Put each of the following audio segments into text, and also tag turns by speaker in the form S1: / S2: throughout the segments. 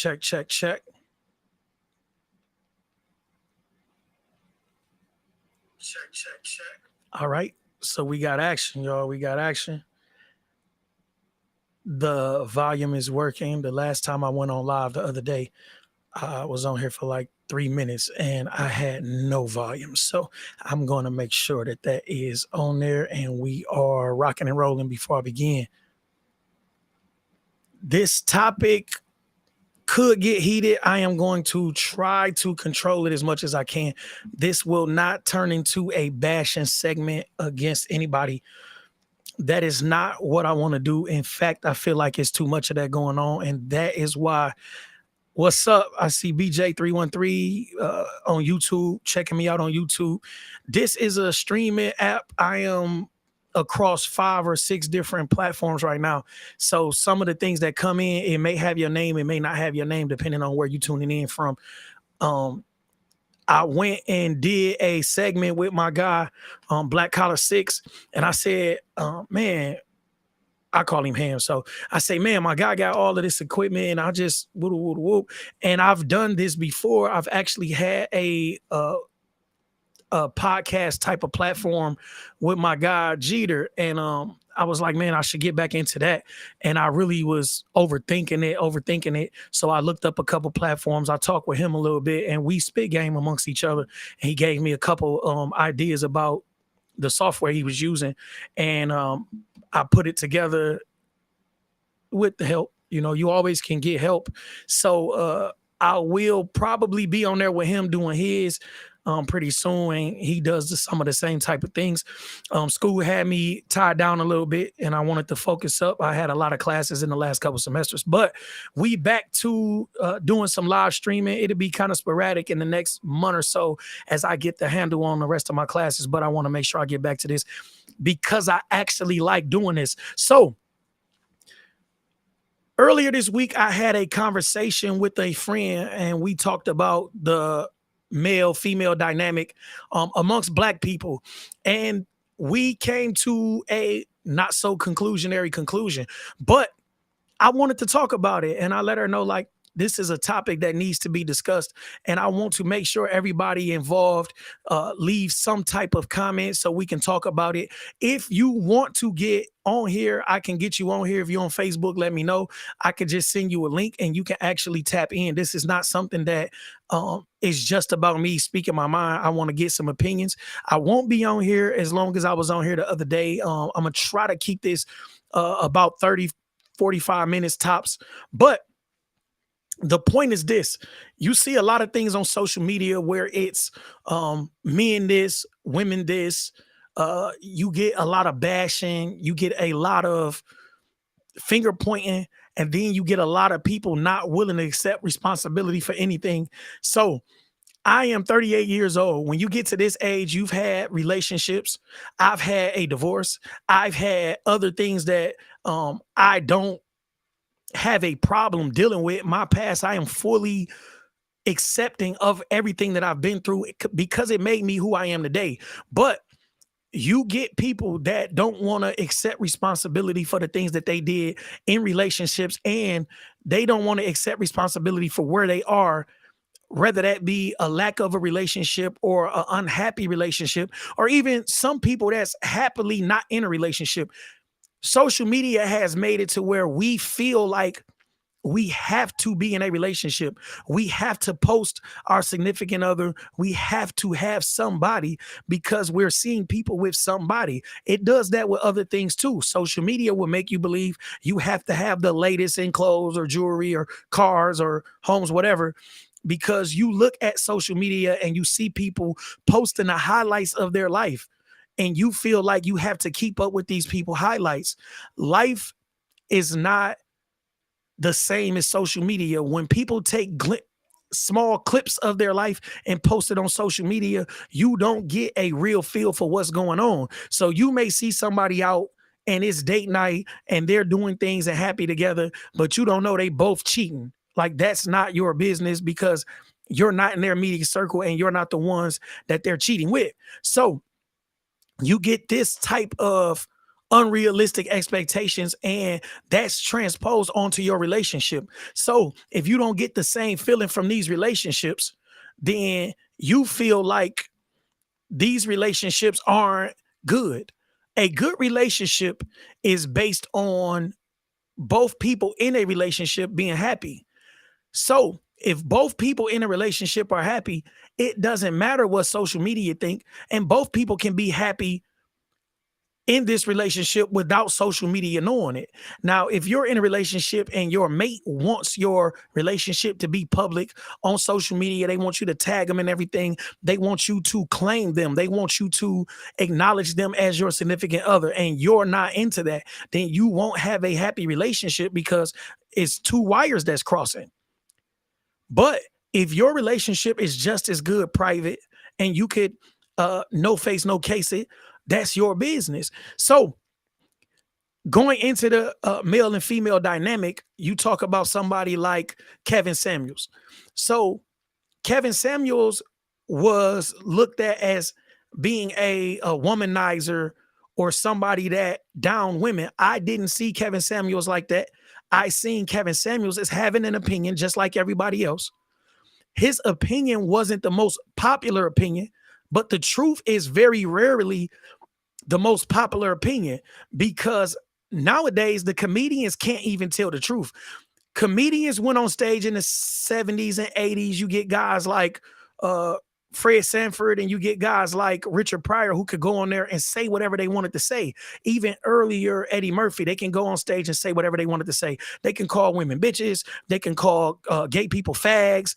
S1: Check, check, check. Check, check, check. All right. So we got action, y'all. We got action. The volume is working. The last time I went on live the other day, I was on here for like 3 minutes and I had no volume. So I'm going to make sure that that is on there and we are rocking and rolling before I begin. This topic could get heated. I am going to try to control it as much as I can. This will not turn into a bashing segment against anybody. That is not what I want to do. In fact, I feel like it's too much of that going on. And that is why, what's up? I see BJ313 on YouTube, checking me out on YouTube. This is a streaming app. I am across 5 or 6 different platforms right now. So some of the things that come in, it may have your name, it may not have your name, depending on where you're tuning in from. I went and did a segment with my guy, Black Collar 6, and I said, man, I call him Ham. So I say, man, my guy got all of this equipment and I just whoop, whoop, whoop. And I've done this before. I've actually had a podcast type of platform with my guy Jeter. And I was like, man, I should get back into that. And I really was overthinking it. So I looked up a couple platforms. I talked with him a little bit and we spit game amongst each other. And he gave me a couple ideas about the software he was using. And I put it together with the help. You know, you always can get help. So I will probably be on there with him doing his pretty soon. And he does some of the same type of things. School had me tied down a little bit and I wanted to focus up. I had a lot of classes in the last couple semesters, but we back to doing some live streaming. It'll be kind of sporadic in the next month or so as I get the handle on the rest of my classes, but I want to make sure I get back to this because I actually like doing this. So earlier this week, I had a conversation with a friend and we talked about the male-female dynamic amongst Black people. And we came to a not so conclusionary conclusion, but I wanted to talk about it. And I let her know, like, this is a topic that needs to be discussed. And I want to make sure everybody involved leaves some type of comment so we can talk about it. If you want to get on here, I can get you on here. If you're on Facebook, let me know. I could just send you a link and you can actually tap in. This is not something that is just about me speaking my mind. I want to get some opinions. I won't be on here as long as I was on here the other day. I'm going to try to keep this about 30, 45 minutes tops. But the point is this: you see a lot of things on social media where it's men this, women this. You get a lot of bashing, you get a lot of finger pointing, and then you get a lot of people not willing to accept responsibility for anything. So I am 38 years old. When you get to this age, you've had relationships. I've had a divorce. I've had other things that I don't have a problem dealing with. My past, I am fully accepting of everything that I've been through because it made me who I am today. But you get people that don't want to accept responsibility for the things that they did in relationships, and they don't want to accept responsibility for where they are, whether that be a lack of a relationship or an unhappy relationship, or even some people that's happily not in a relationship. Social media has made it to where we feel like we have to be in a relationship. We have to post our significant other. We have to have somebody because we're seeing people with somebody. It does that with other things too. Social media will make you believe you have to have the latest in clothes or jewelry or cars or homes, whatever, because you look at social media and you see people posting the highlights of their life. And you feel like you have to keep up with these people highlights. Life is not the same as social media. When people take small clips of their life and post it on social media, you don't get a real feel for what's going on. So you may see somebody out and it's date night and they're doing things and happy together, but you don't know they both cheating. Like, that's not your business because you're not in their media circle and you're not the ones that they're cheating with. So you get this type of unrealistic expectations, and that's transposed onto your relationship. So if you don't get the same feeling from these relationships, then you feel like these relationships aren't good. A good relationship is based on both people in a relationship being happy. So if both people in a relationship are happy, it doesn't matter what social media think, and both people can be happy in this relationship without social media knowing it. Now, if you're in a relationship and your mate wants your relationship to be public on social media, they want you to tag them and everything. They want you to claim them. They want you to acknowledge them as your significant other, and you're not into that, then you won't have a happy relationship because it's two wires that's crossing. But if your relationship is just as good private and you could no face, no case it, that's your business. So going into the male and female dynamic, you talk about somebody like Kevin Samuels. So Kevin Samuels was looked at as being a womanizer or somebody that down women. I didn't see Kevin Samuels like that. I seen Kevin Samuels as having an opinion just like everybody else. His opinion wasn't the most popular opinion, but the truth is very rarely the most popular opinion, because nowadays the comedians can't even tell the truth. Comedians went on stage in the 70s and 80s. You get guys like Fred Sanford, and you get guys like Richard Pryor who could go on there and say whatever they wanted to say. Even earlier, Eddie Murphy, they can go on stage and say whatever they wanted to say. They can call women bitches. They can call gay people fags.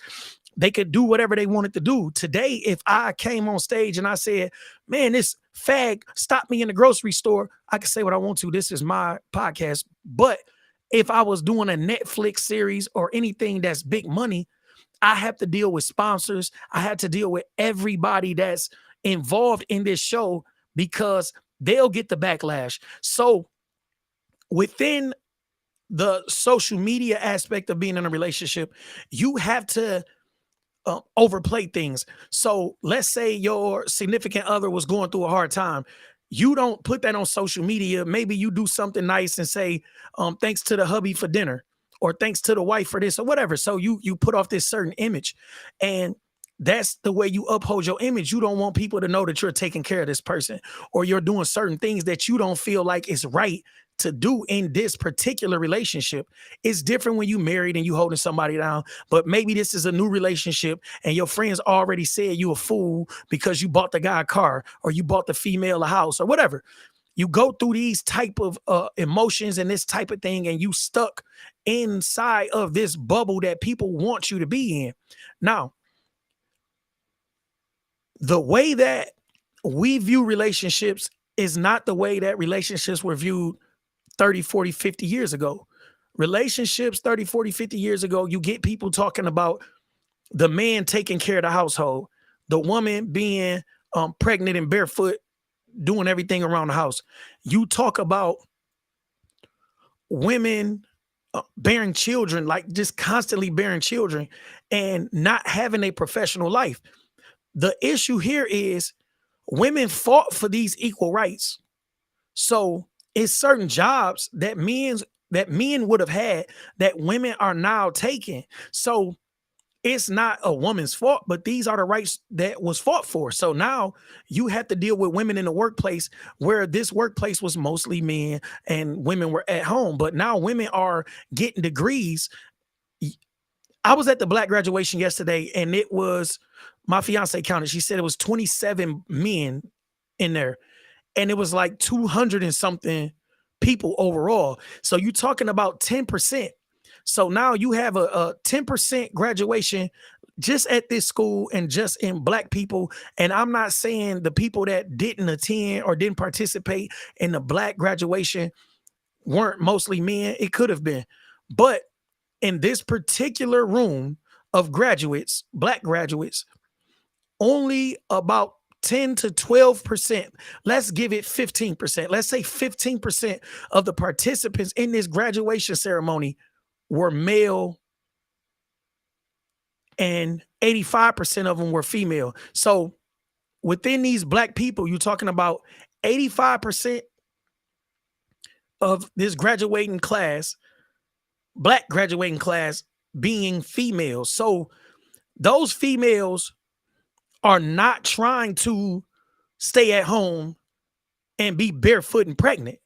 S1: They could do whatever they wanted to do. Today, if I came on stage and I said, man, this fag stopped me in the grocery store, I could say what I want to. This is my podcast. But if I was doing a Netflix series or anything that's big money, I have to deal with sponsors. I have to deal with everybody that's involved in this show because they'll get the backlash. So within the social media aspect of being in a relationship, you have to overplay things. So let's say your significant other was going through a hard time. You don't put that on social media. Maybe you do something nice and say, thanks to the hubby for dinner, or thanks to the wife for this, or whatever. So you put off this certain image, and that's the way you uphold your image. You don't want people to know that you're taking care of this person, or you're doing certain things that you don't feel like is right to do in this particular relationship. It's different when you married and you holding somebody down, but maybe this is a new relationship and your friends already said you a fool because you bought the guy a car, or you bought the female a house, or whatever. You go through these type of emotions and this type of thing, and you stuck inside of this bubble that people want you to be in. Now, the way that we view relationships is not the way that relationships were viewed 30, 40, 50 years ago. Relationships 30, 40, 50 years ago, you get people talking about the man taking care of the household, the woman being pregnant and barefoot, doing everything around the house. You talk about women bearing children, like just constantly bearing children and not having a professional life. The issue here is women fought for these equal rights. So it's certain jobs that men would have had that women are now taking. So it's not a woman's fault, but these are the rights that was fought for. So now you have to deal with women in the workplace, where this workplace was mostly men and women were at home. But now women are getting degrees. I was at the Black graduation yesterday, and it was, my fiance counted. She said it was 27 men in there, and it was like 200 and something people overall. So you're talking about 10%. So now you have a 10% graduation just at this school and just in Black people. And I'm not saying the people that didn't attend or didn't participate in the Black graduation weren't mostly men. It could have been. But in this particular room of graduates, Black graduates, only about 10 to 12%, let's give it 15%. Let's say 15% of the participants in this graduation ceremony were male, and 85% of them were female. So within these Black people, you're talking about 85% of this graduating class, black graduating class, being females. So those females are not trying to stay at home and be barefoot and pregnant.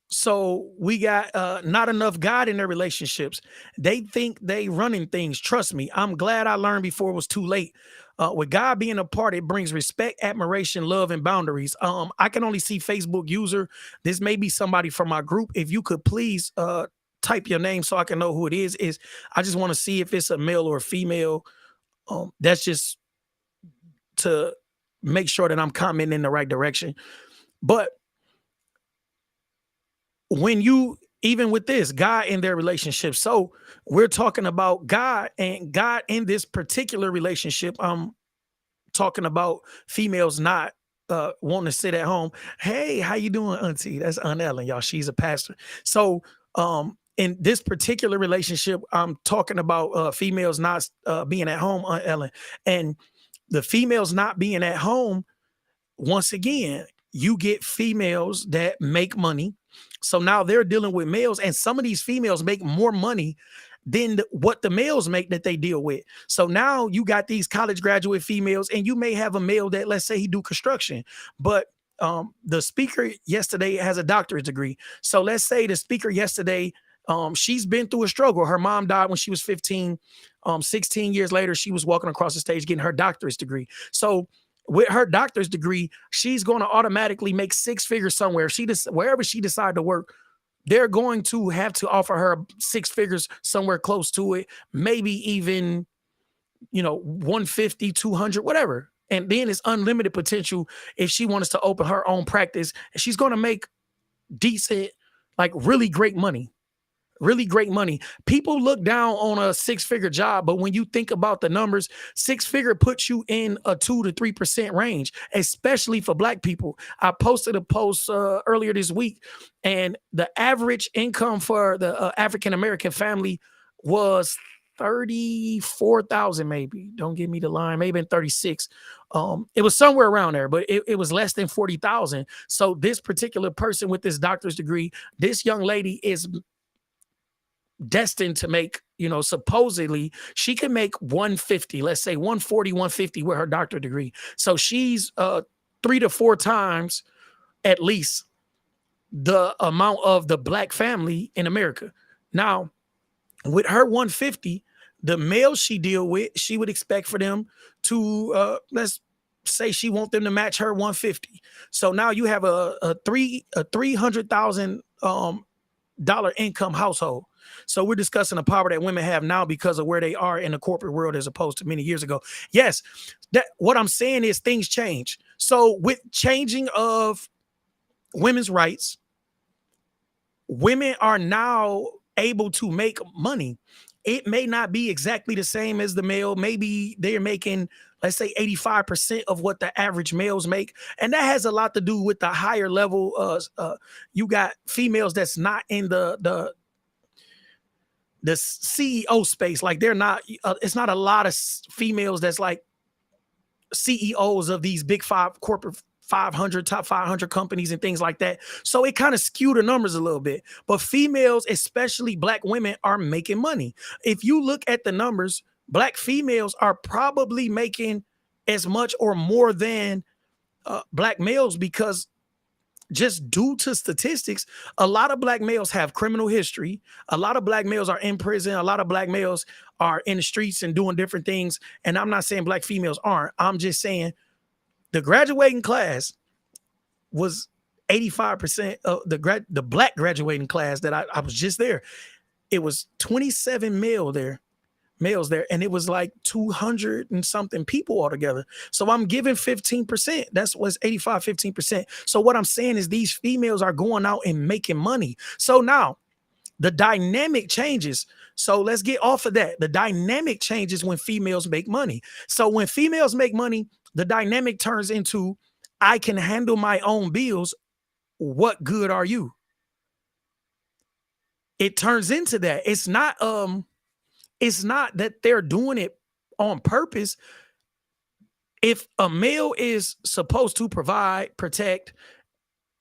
S1: So we got not enough God in their relationships. They think they running things. Trust me, I'm glad I learned before it was too late. With God being a part, it brings respect, admiration, love, and boundaries. I can only see Facebook user. This may be somebody from my group. If you could please type your name so I can know who it is. I just want to see if it's a male or a female. That's just to make sure that I'm commenting in the right direction. But when you, even with this, God in their relationship, so we're talking about God, and God in this particular relationship, I'm talking about females not wanting to sit at home. Hey, how you doing, auntie? That's Aunt Ellen, y'all. She's a pastor. So in this particular relationship, I'm talking about females not being at home, Aunt Ellen. And the females not being at home, once again, you get females that make money. So now they're dealing with males, and some of these females make more money than what the males make that they deal with. So now you got these college graduate females, and you may have a male that, let's say, he do construction, but the speaker yesterday has a doctorate degree. So let's say the speaker yesterday, she's been through a struggle. Her mom died when she was 15. 16 years later, she was walking across the stage getting her doctorate degree. So with her doctor's degree, she's going to automatically make six figures somewhere. Wherever she decide to work, they're going to have to offer her six figures somewhere close to it, maybe even, 150, 200, whatever. And then it's unlimited potential if she wants to open her own practice. She's going to make decent, like really great money. Really great money. People look down on a six-figure job, but when you think about the numbers, six-figure puts you in a 2 to 3% range, especially for Black people. I posted a post earlier this week, and the average income for the African-American family was 34,000, maybe. Don't give me the line, maybe in 36. It was somewhere around there, but it was less than 40,000. So this particular person with this doctor's degree, this young lady is destined to make, supposedly she can make 150, let's say 140, 150 with her doctorate degree. So she's 3 to 4 times at least the amount of the Black family in America. Now, with her 150, the males she deal with, she would expect for them to let's say she want them to match her 150. So now you have a $300,000 dollar income household. So we're discussing the power that women have now because of where they are in the corporate world as opposed to many years ago. Yes, that what I'm saying is things change. So with changing of women's rights, women are now able to make money. It may not be exactly the same as the male. Maybe they're making, let's say, 85% of what the average males make. And that has a lot to do with the higher level. You got females that's not in the CEO space. Like they're not, it's not a lot of females that's like CEOs of these big five corporate 500, top 500 companies and things like that. So it kind of skewed the numbers a little bit. But females, especially Black women, are making money. If you look at the numbers, Black females are probably making as much or more than Black males, because just due to statistics, a lot of Black males have criminal history. A lot of Black males are in prison. A lot of Black males are in the streets and doing different things. And I'm not saying Black females aren't. I'm just saying the graduating class was 85% of the Black graduating class that I was just there. It was 27 males there, and it was like 200 and something people altogether. So I'm giving 15%. That's what's 85, 15%. So what I'm saying is these females are going out and making money. So now the dynamic changes. So let's get off of that. The dynamic changes when females make money. So when females make money, the dynamic turns into, I can handle my own bills. What good are you? It turns into that. It's not that they're doing it on purpose. If a male is supposed to provide, protect,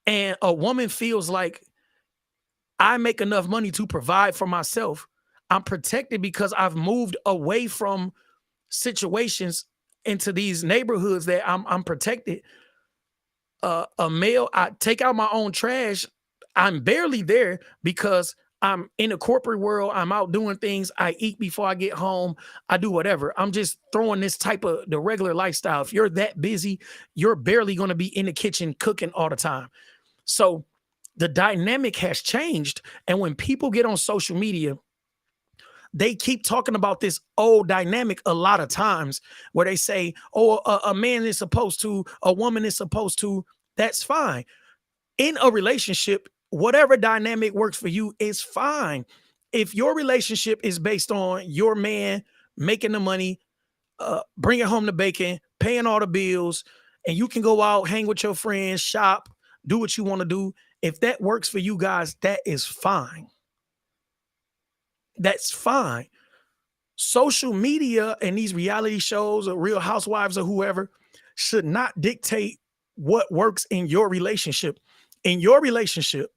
S1: and a woman feels like I make enough money to provide for myself. I'm protected because I've moved away from situations into these neighborhoods that I'm protected. A male, I take out my own trash. I'm barely there because I'm in the corporate world. I'm out doing things. I eat before I get home. I do whatever. I'm just throwing this type of the regular lifestyle. If you're that busy, you're barely going to be in the kitchen cooking all the time. So the dynamic has changed. And when people get on social media, they keep talking about this old dynamic a lot of times where they say, oh, a man is supposed to, a woman is supposed to. That's fine. In a relationship, whatever dynamic works for you is fine. If your relationship is based on your man making the money, bringing home the bacon, paying all the bills, and you can go out, hang with your friends, shop, do what you want to do. If that works for you guys, that is fine. That's fine. Social media and these reality shows or Real Housewives or whoever should not dictate what works in your relationship. In your relationship,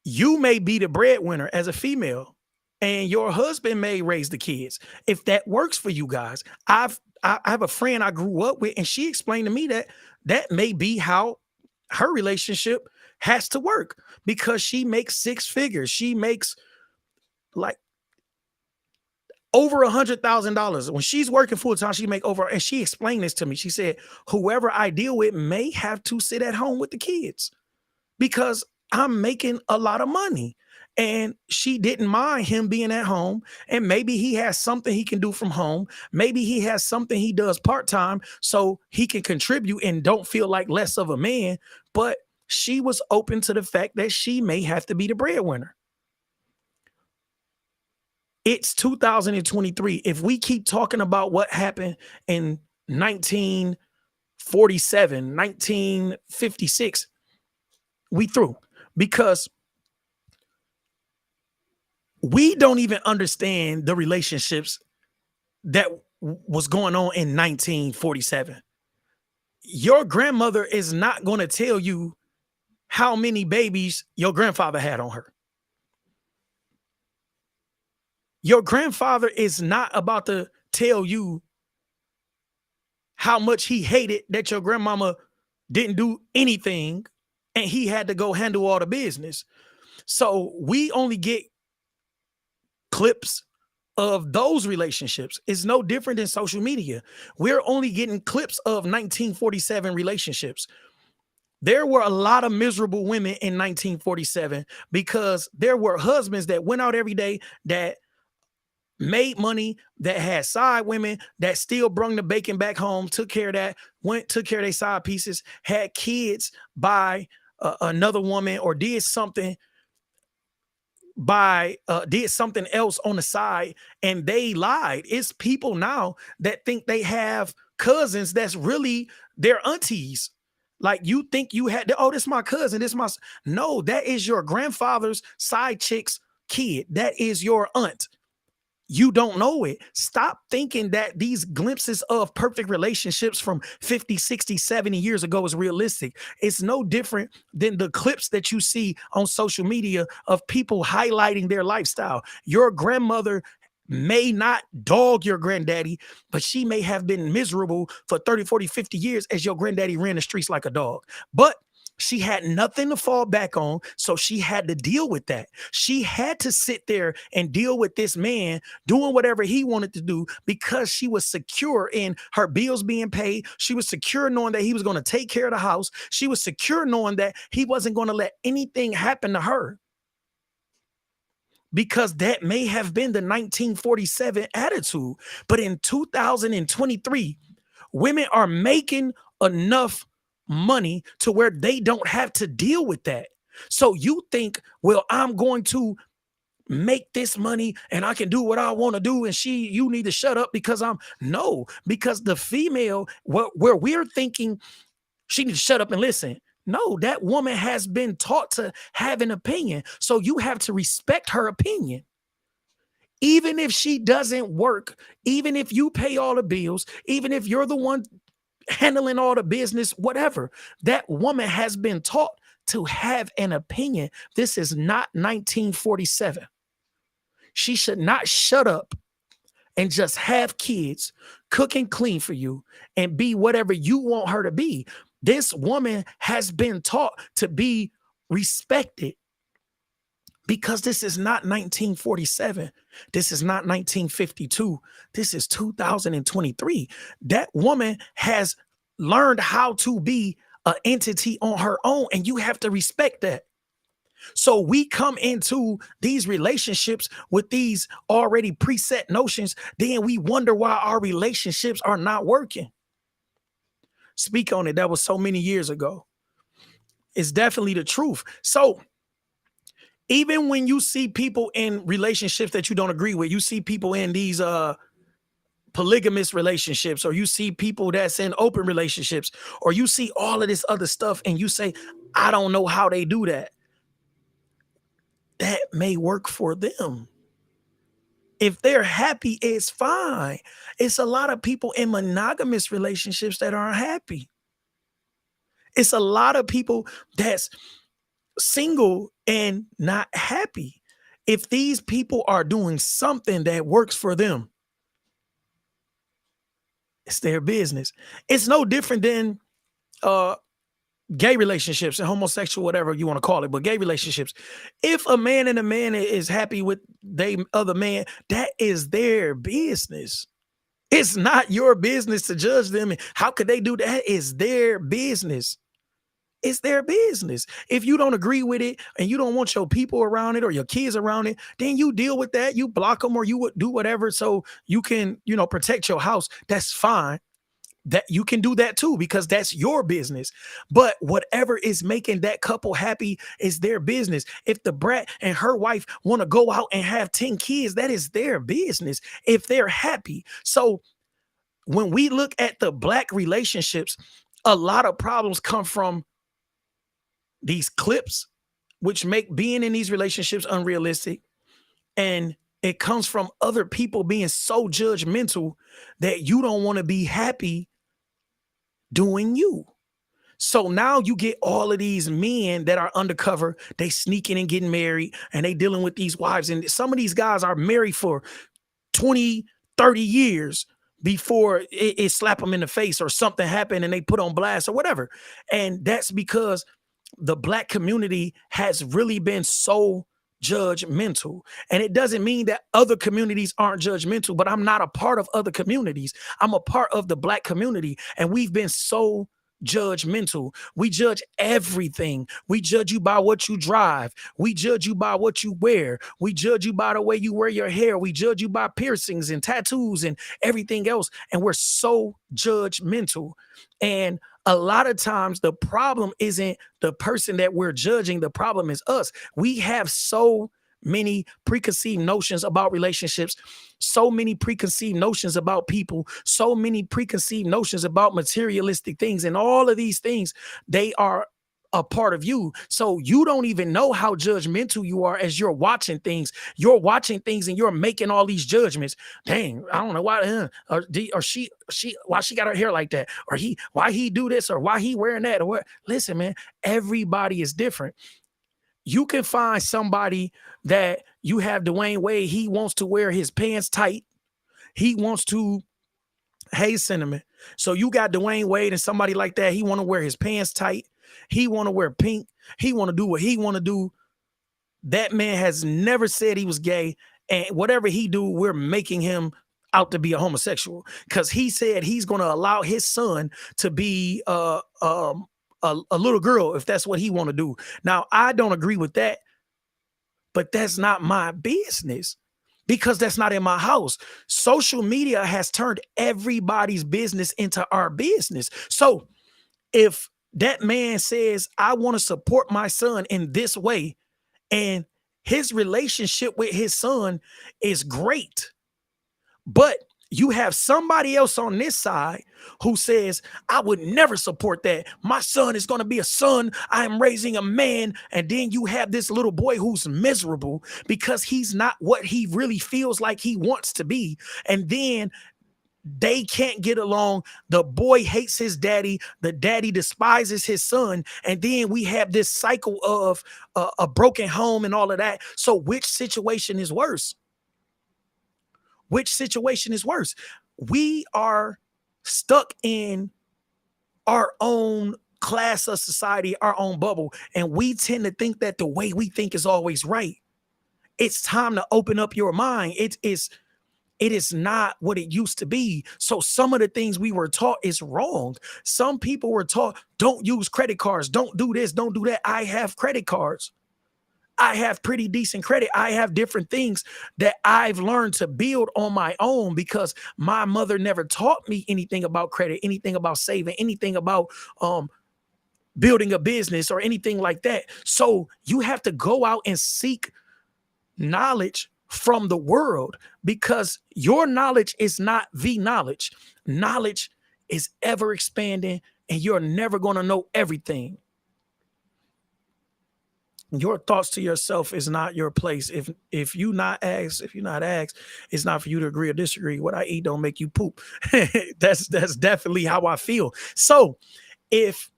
S1: you may be the breadwinner as a female and your husband may raise the kids. If that works for you guys, I have a friend I grew up with and she explained to me that that may be how her relationship has to work because she makes six figures. She makes like over $100,000 when she's working full time. She make over, and she explained this to me. She said, "Whoever I deal with may have to sit at home with the kids because I'm making a lot of money." And she didn't mind him being at home. And maybe he has something he can do from home. Maybe he has something he does part time so he can contribute and don't feel like less of a man. But she was open to the fact that she may have to be the breadwinner. It's 2023. If we keep talking about what happened in 1947, 1956, we through because we don't even understand the relationships that was going on in 1947. Your grandmother is not going to tell you how many babies your grandfather had on her. Your grandfather is not about to tell you how much he hated that your grandmama didn't do anything and he had to go handle all the business. So we only get clips of those relationships. It's no different than social media. We're only getting clips of 1947 relationships. There were a lot of miserable women in 1947 because there were husbands that went out every day that made money, that had side women, that still brung the bacon back home, took care of that, took care of their side pieces, had kids by another woman, or did something did something else on the side, and they lied. It's people now that think they have cousins that's really their aunties. Like, you think you had, oh, this is my cousin, this is my, no, that is your grandfather's side chick's kid. That is your aunt. You don't know it. Stop thinking that these glimpses of perfect relationships from 50, 60, 70 years ago is realistic. It's no different than the clips that you see on social media of people highlighting their lifestyle. Your grandmother may not dog your granddaddy, but she may have been miserable for 30, 40, 50 years as your granddaddy ran the streets like a dog. But she had nothing to fall back on, so she had to deal with that. She had to sit there and deal with this man doing whatever he wanted to do because she was secure in her bills being paid. She was secure knowing that he was going to take care of the house. She was secure knowing that he wasn't going to let anything happen to her, because that may have been the 1947 attitude. But in 2023, women are making enough money to where they don't have to deal with that. So you think, well, I'm going to make this money and I can do what I want to do, and you need to shut up because no, because the female, where we're thinking she needs to shut up and listen. No, that woman has been taught to have an opinion. So you have to respect her opinion. Even if she doesn't work, even if you pay all the bills, even if you're the one handling all the business, whatever, that woman has been taught to have an opinion. This is not 1947. She should not shut up and just have kids, cook and clean for you, and be whatever you want her to be. This woman has been taught to be respected because this is not 1947. This is not 1952. This is 2023. That woman has learned how to be an entity on her own, and you have to respect that. So we come into these relationships with these already preset notions, then we wonder why our relationships are not working. Speak on it. That was so many years ago. It's definitely the truth. So even when you see people in relationships that you don't agree with, you see people in these polygamous relationships, or you see people that's in open relationships, or you see all of this other stuff and you say, I don't know how they do that. That may work for them. If they're happy, it's fine. It's a lot of people in monogamous relationships that aren't happy. It's a lot of people that's single and not happy. If these people are doing something that works for them, it's their business. It's no different than gay relationships and homosexual, whatever you want to call it, but gay relationships. If a man and a man is happy with they other man, that is their business. It's not your business to judge them. And how could they do that? It's their business. It's their business. If you don't agree with it and you don't want your people around it or your kids around it, then you deal with that. You block them or you would do whatever so you can, protect your house. That's fine. That you can do that too, because that's your business. But whatever is making that couple happy is their business. If the brat and her wife want to go out and have 10 kids, that is their business if they're happy. So when we look at the Black relationships, a lot of problems come from these clips, which make being in these relationships unrealistic. And it comes from other people being so judgmental that you don't want to be happy doing you. So now you get all of these men that are undercover, they sneaking and getting married, and they dealing with these wives. And some of these guys are married for 20, 30 years before it slap them in the face or something happened and they put on blast or whatever. And that's because the Black community has really been so judgmental. And it doesn't mean that other communities aren't judgmental, but I'm not a part of other communities. I'm a part of the Black community, and we've been so judgmental. We judge everything. We judge you by what you drive. We judge you by what you wear. We judge you by the way you wear your hair. We judge you by piercings and tattoos and everything else. And we're so judgmental. And a lot of times the problem isn't the person that we're judging. The problem is us. We have so many preconceived notions about relationships, so many preconceived notions about people, so many preconceived notions about materialistic things. And all of these things, they are a part of you. So you don't even know how judgmental you are as you're watching things. You're watching things and you're making all these judgments. Dang, I don't know why, or she, why she got her hair like that, or why he do this, or why he wearing that, or what? Listen, man, everybody is different. You can find somebody that you have Dwayne Wade. He wants to wear his pants tight. He wants to, hey, Cinnamon. So you got Dwayne Wade and somebody like that. He want to wear his pants tight. He want to wear pink. He want to do what he want to do. That man has never said he was gay. And whatever he do, we're making him out to be a homosexual, because he said he's going to allow his son to be a little girl if that's what he want to do. Now, I don't agree with that, but that's not my business, because that's not in my house. Social media has turned everybody's business into our business. So if that man says, I want to support my son in this way, and his relationship with his son is great, but you have somebody else on this side who says, I would never support that. My son is going to be a son. I am raising a man. And then you have this little boy who's miserable because he's not what he really feels like he wants to be. And then They can't get along. The boy hates his daddy. The daddy despises his son. And then we have this cycle of a broken home and all of that. So which situation is worse? Which situation is worse? We are stuck in our own class of society, our own bubble. And we tend to think that the way we think is always right. It's time to open up your mind. It is not what it used to be. So some of the things we were taught is wrong. Some people were taught, don't use credit cards, don't do this, don't do that. I have credit cards. I have pretty decent credit. I have different things that I've learned to build on my own because my mother never taught me anything about credit, anything about saving, anything about building a business or anything like that. So you have to go out and seek knowledge from the world because your knowledge is not the knowledge. Knowledge is ever expanding and you're never going to know everything. Your thoughts to yourself is not your place. If you're not asked, it's not for you to agree or disagree. What I eat don't make you poop. That's definitely how I feel. So if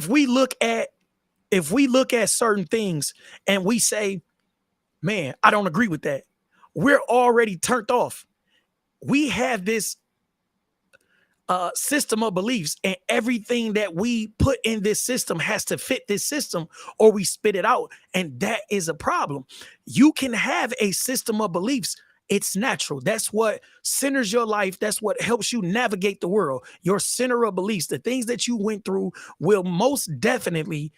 S1: we look at certain things and we say, man, I don't agree with that, we're already turned off. We have this system of beliefs, and everything that we put in this system has to fit this system or we spit it out. And that is a problem. You can have a system of beliefs. It's natural. That's what centers your life. That's what helps you navigate the world. Your center of beliefs, the things that you went through will most definitely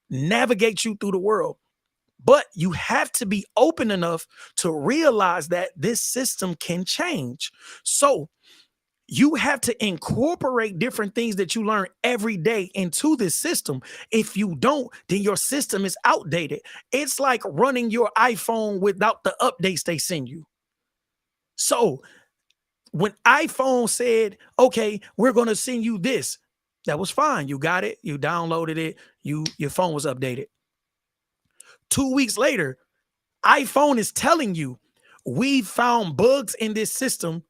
S1: navigate you through the world. But you have to be open enough to realize that this system can change. So you have to incorporate different things that you learn every day into this system. If you don't, then your system is outdated. It's like running your iPhone without the updates they send you. So when iPhone said, okay, we're going to send you this, that was fine. You got it. You downloaded it. Your phone was updated. 2 weeks later, iPhone is telling you, we found bugs in this system,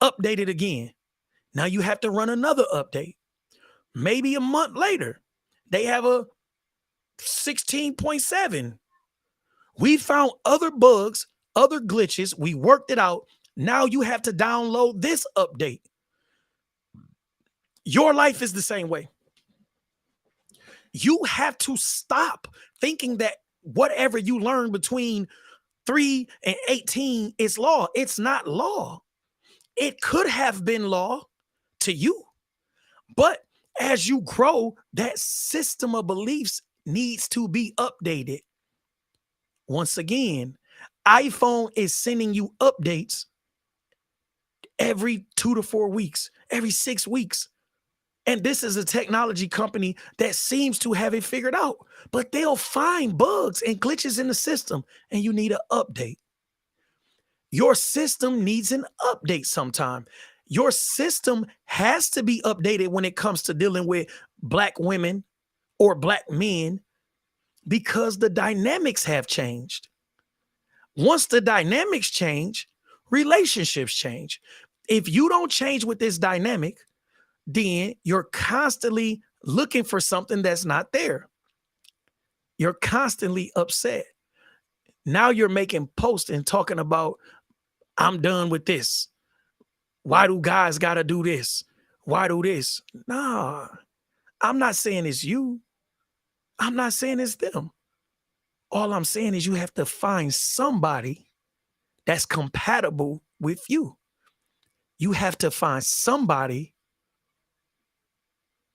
S1: update it again. Now you have to run another update. Maybe a month later, they have a 16.7. We found other bugs, other glitches. We worked it out. Now you have to download this update. Your life is the same way. You have to stop thinking that whatever you learn between 3 and 18 is law. It's not law. It could have been law to you, but as you grow, that system of beliefs needs to be updated. Once again, iPhone is sending you updates every 2 to 4 weeks, every 6 weeks. And this is a technology company that seems to have it figured out, but they'll find bugs and glitches in the system, and you need an update. Your system needs an update sometime. Your system has to be updated when it comes to dealing with Black women or Black men because the dynamics have changed. Once the dynamics change, relationships change. If you don't change with this dynamic, then you're constantly looking for something that's not there. You're constantly upset. Now you're making posts and talking about, I'm done with this. Why do guys got to do this? Why do this? Nah, I'm not saying it's you. I'm not saying it's them. All I'm saying is you have to find somebody that's compatible with you. You have to find somebody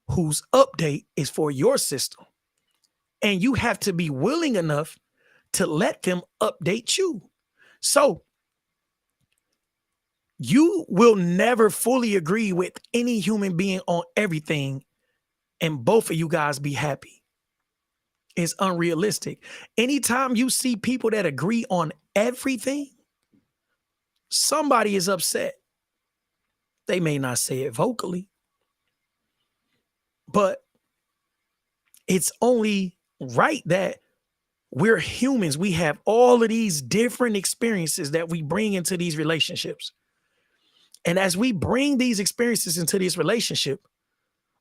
S1: whose update is for your system. And you have to be willing enough to let them update you. So you will never fully agree with any human being on everything and both of you guys be happy. It's unrealistic. Anytime you see people that agree on everything, somebody is upset. They may not say it vocally, but it's only right that we're humans. We have all of these different experiences that we bring into these relationships. And as we bring these experiences into this relationship,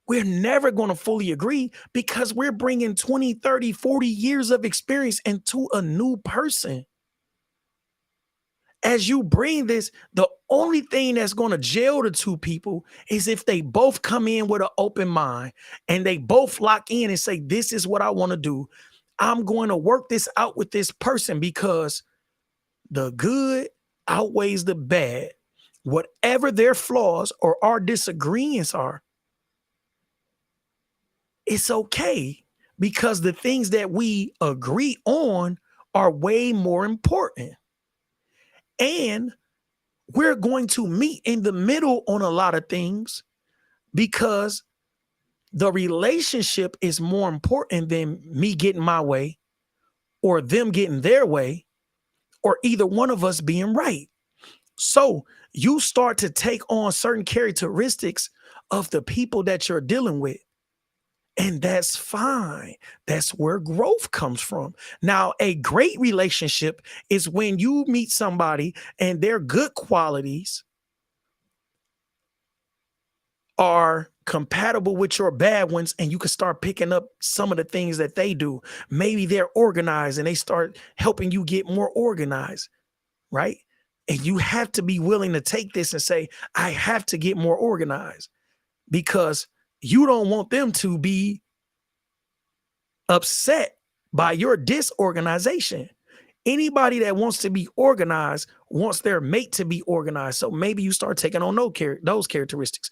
S1: we're never going to fully agree because we're bringing 20, 30, 40 years of experience into a new person. As you bring this, the only thing that's going to jail the two people is if they both come in with an open mind and they both lock in and say, this is what I want to do. I'm going to work this out with this person because the good outweighs the bad. Whatever their flaws or our disagreements are, it's okay because the things that we agree on are way more important. And we're going to meet in the middle on a lot of things because the relationship is more important than me getting my way or them getting their way or either one of us being right. So you start to take on certain characteristics of the people that you're dealing with. And that's fine. That's where growth comes from. Now, a great relationship is when you meet somebody and their good qualities are compatible with your bad ones, and you can start picking up some of the things that they do. Maybe they're organized and they start helping you get more organized, right? And you have to be willing to take this and say, I have to get more organized because you don't want them to be upset by your disorganization. Anybody that wants to be organized wants their mate to be organized. So maybe you start taking on those characteristics.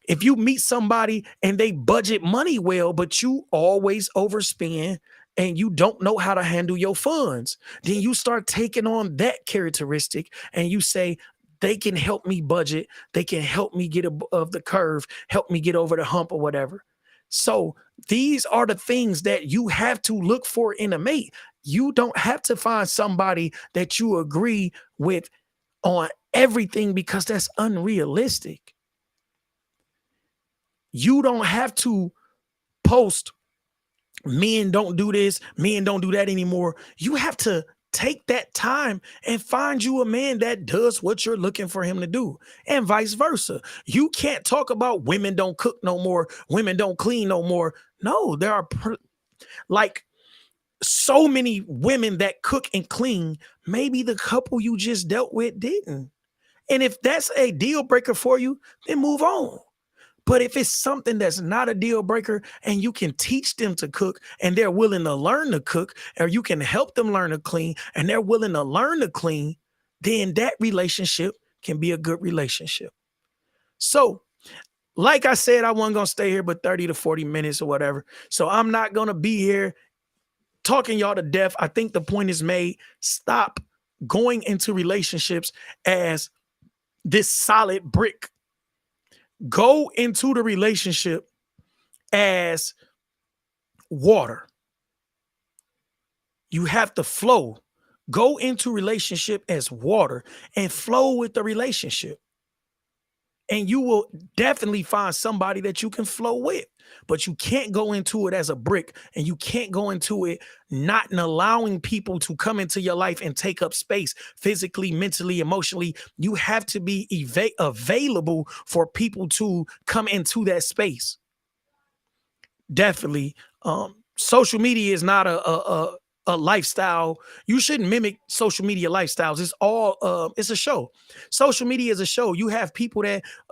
S1: If you meet somebody and they budget money well, but you always overspend and you don't know how to handle your funds, then you start taking on that characteristic and you say, they can help me budget. They can help me get above the curve, help me get over the hump or whatever. So these are the things that you have to look for in a mate. You don't have to find somebody that you agree with on everything because that's unrealistic. You don't have to post, men don't do this, men don't do that anymore. You have to take that time and find you a man that does what you're looking for him to do, and vice versa. You can't talk about women don't cook no more, women don't clean no more. No, there are like so many women that cook and clean. Maybe the couple you just dealt with didn't. And if that's a deal breaker for you, then move on. But if it's something that's not a deal breaker and you can teach them to cook and they're willing to learn to cook, or you can help them learn to clean and they're willing to learn to clean, then that relationship can be a good relationship. So, like I said, I wasn't going to stay here but 30 to 40 minutes or whatever. So I'm not going to be here talking y'all to death. I think the point is made. Stop going into relationships as this solid brick. Go into the relationship as water. You have to flow. Go into relationship as water and flow with the relationship. And you will definitely find somebody that you can flow with. But you can't go into it as a brick, and you can't go into it not allowing people to come into your life and take up space physically, mentally, emotionally. You have to be available for people to come into that space. Definitely. Social media is not a lifestyle. You shouldn't mimic social media lifestyles. It's all it's a show. Social media is a show. You have people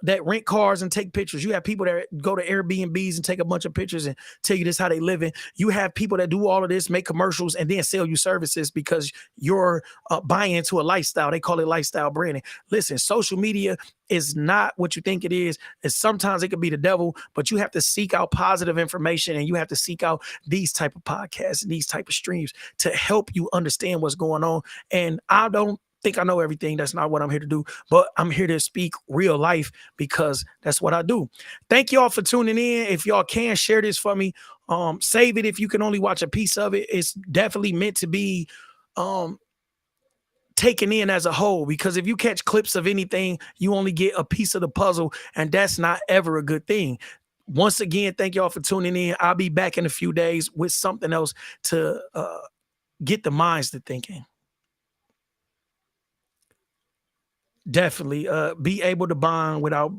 S1: that rent cars and take pictures. You have people that go to Airbnbs and take a bunch of pictures and tell you this how they living. You have people that do all of this, make commercials, and then sell you services because you're buying into a lifestyle. They call it lifestyle branding. Listen, social media is not what you think it is. And sometimes it could be the devil, but you have to seek out positive information, and you have to seek out these type of podcasts and these type of streams to help you understand what's going on. And I don't think I know everything. That's not what I'm here to do, but I'm here to speak real life because that's what I do. Thank y'all for tuning in. If y'all can share this for me, save it. If you can only watch a piece of it, it's definitely meant to be taken in as a whole, because if you catch clips of anything, you only get a piece of the puzzle, and that's not ever a good thing. Once again, thank y'all for tuning in. I'll be back in a few days with something else to get the minds to thinking. Definitely. Be able to bond without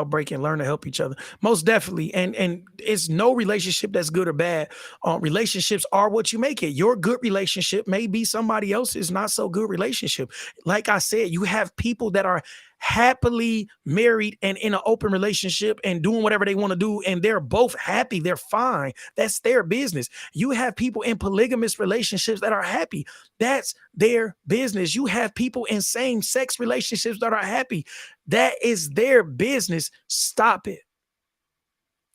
S1: breaking, learn to help each other. Most definitely. And it's no relationship that's good or bad. Relationships are what you make it. Your good relationship may be somebody else's not so good relationship. Like I said, you have people that are happily married and in an open relationship and doing whatever they want to do, and they're both happy, they're fine. That's their business. You have people in polygamous relationships that are happy. That's their business. You have people in same-sex relationships that are happy. That is their business. Stop it.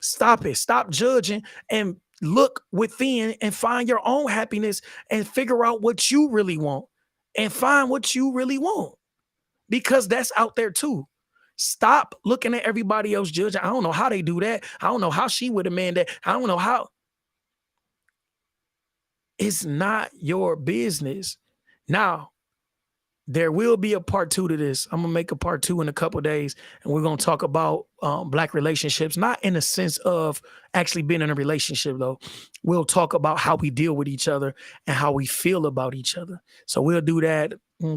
S1: Stop it. Stop judging and look within and find your own happiness and figure out what you really want and find what you really want, because that's out there too. Stop looking at everybody else judging. I don't know how they do that. I don't know how she would have man that. I don't know how. It's not your business. Now, there will be a part two to this. I'm gonna make a part two in a couple days, and we're gonna talk about black relationships, not in the sense of actually being in a relationship though. We'll talk about how we deal with each other and how we feel about each other. So we'll do that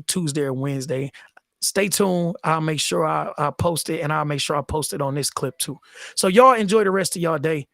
S1: Tuesday or Wednesday. Stay tuned. I'll make sure I post it, and I'll make sure I post it on this clip too. So y'all enjoy the rest of y'all day.